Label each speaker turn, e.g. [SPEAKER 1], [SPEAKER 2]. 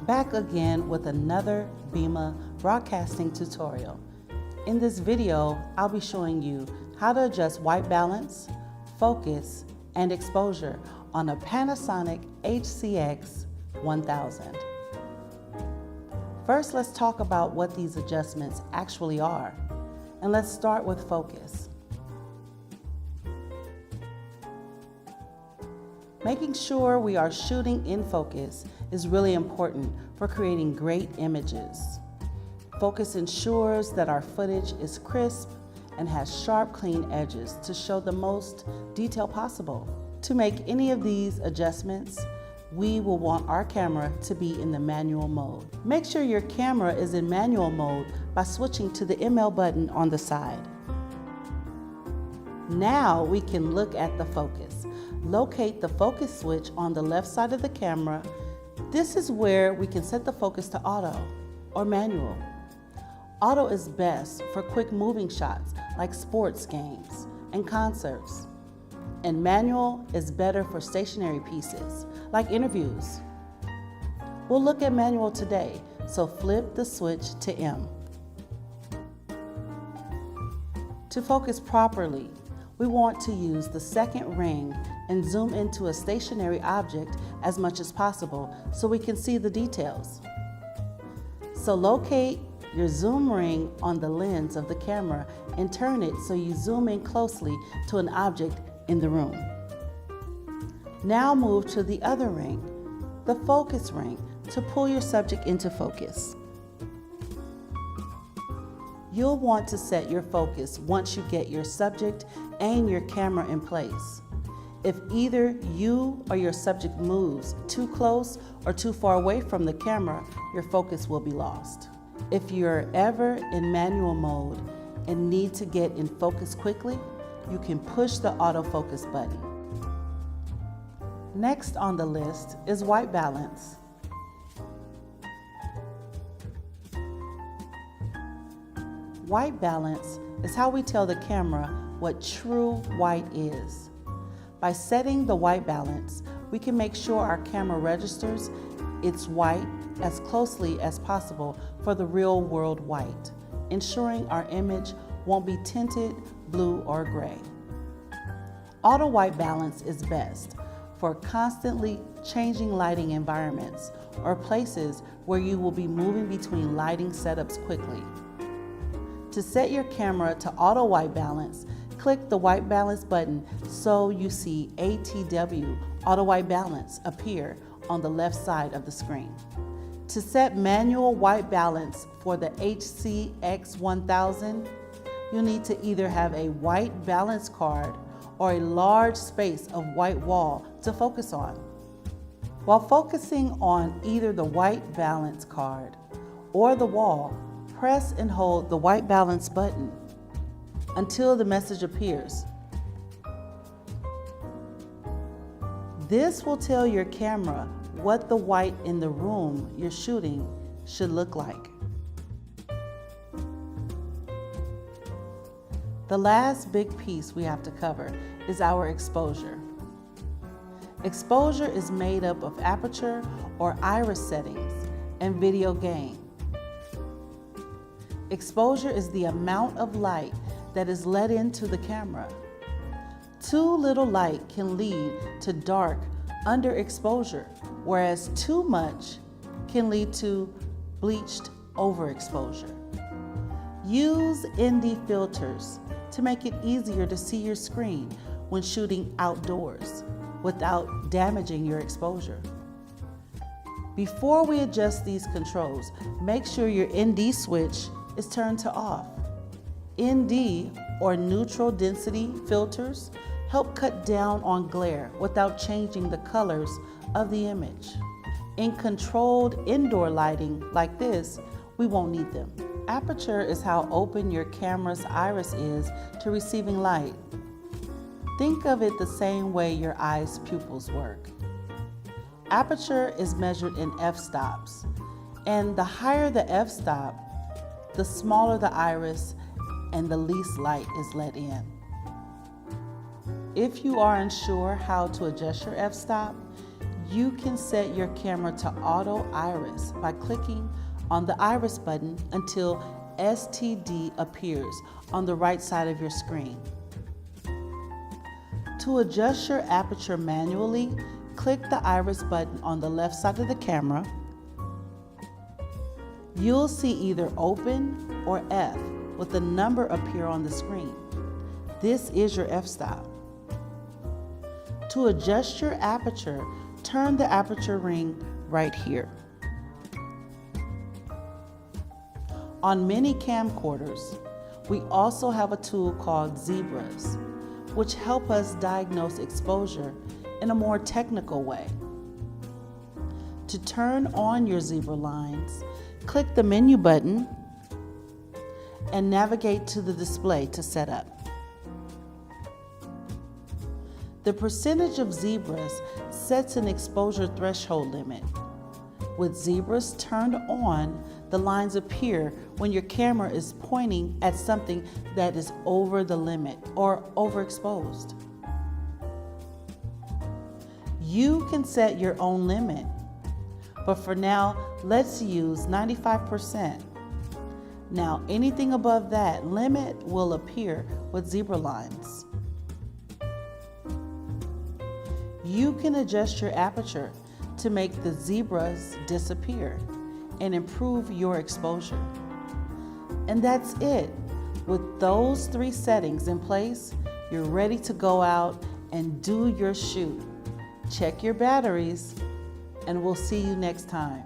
[SPEAKER 1] Back again with another Beamer broadcasting tutorial. In this video, I'll be showing you how to adjust white balance, focus, and exposure on a Panasonic HC x1000. First, let's talk about what these adjustments actually are. And let's start with focus. Making sure we are shooting in focus is really important for creating great images. Focus ensures that our footage is crisp and has sharp, clean edges to show the most detail possible. To make any of these adjustments, we will want our camera to be in the manual mode. Make sure your camera is in manual mode by switching to the ML button on the side. Now we can look at the focus. Locate the focus switch on the left side of the camera. This is where we can set the focus to auto or manual. Auto is best for quick moving shots like sports games and concerts. And manual is better for stationary pieces like interviews. We'll look at manual today, so flip the switch to M. To focus properly, we want to use the second ring and zoom into a stationary object as much as possible so we can see the details. So locate your zoom ring on the lens of the camera and turn it so you zoom in closely to an object in the room. Now move to the other ring, the focus ring, to pull your subject into focus. You'll want to set your focus once you get your subject and your camera in place. If either you or your subject moves too close or too far away from the camera, your focus will be lost. If you're ever in manual mode and need to get in focus quickly, you can push the autofocus button. Next on the list is white balance. White balance is how we tell the camera what true white is. By setting the white balance, we can make sure our camera registers its white as closely as possible for the real world white, ensuring our image won't be tinted blue or gray. Auto white balance is best for constantly changing lighting environments or places where you will be moving between lighting setups quickly. To set your camera to auto white balance, click the white balance button so you see ATW, auto white balance, appear on the left side of the screen. To set manual white balance for the HC x1000, you'll need to either have a white balance card or a large space of white wall to focus on. While focusing on either the white balance card or the wall, press and hold the white balance button until the message appears. This will tell your camera what the white in the room you're shooting should look like. The last big piece we have to cover is our exposure. Exposure is made up of aperture or iris settings and video gain. Exposure is the amount of light that is let into the camera. Too little light can lead to dark underexposure, whereas too much can lead to bleached overexposure. Use ND filters to make it easier to see your screen when shooting outdoors without damaging your exposure. Before we adjust these controls, make sure your ND switch is turned to off. ND, or neutral density filters, help cut down on glare without changing the colors of the image. In controlled indoor lighting like this, we won't need them. Aperture is how open your camera's iris is to receiving light. Think of it the same way your eye's pupils work. Aperture is measured in f-stops, and the higher the f-stop, the smaller the iris and the least light is let in. If you are unsure how to adjust your f-stop, You can set your camera to auto iris by clicking on the iris button until STD appears on the right side of your screen. To adjust your aperture manually, click the iris button on the left side of the camera. You'll see either open or F with a number appear on the screen. This is your f-stop. To adjust your aperture, turn the aperture ring right here. On many camcorders, we also have a tool called zebras, which help us diagnose exposure in a more technical way. To turn on your zebra lines, click the menu button and navigate to the display to set up. The percentage of zebras sets an exposure threshold limit. With zebras turned on, the lines appear when your camera is pointing at something that is over the limit or overexposed. You can set your own limit, but for now, let's use 95%. Now, anything above that limit will appear with zebra lines. You can adjust your aperture to make the zebras disappear and improve your exposure. And that's it. With those 3 settings in place, you're ready to go out and do your shoot. Check your batteries, and we'll see you next time.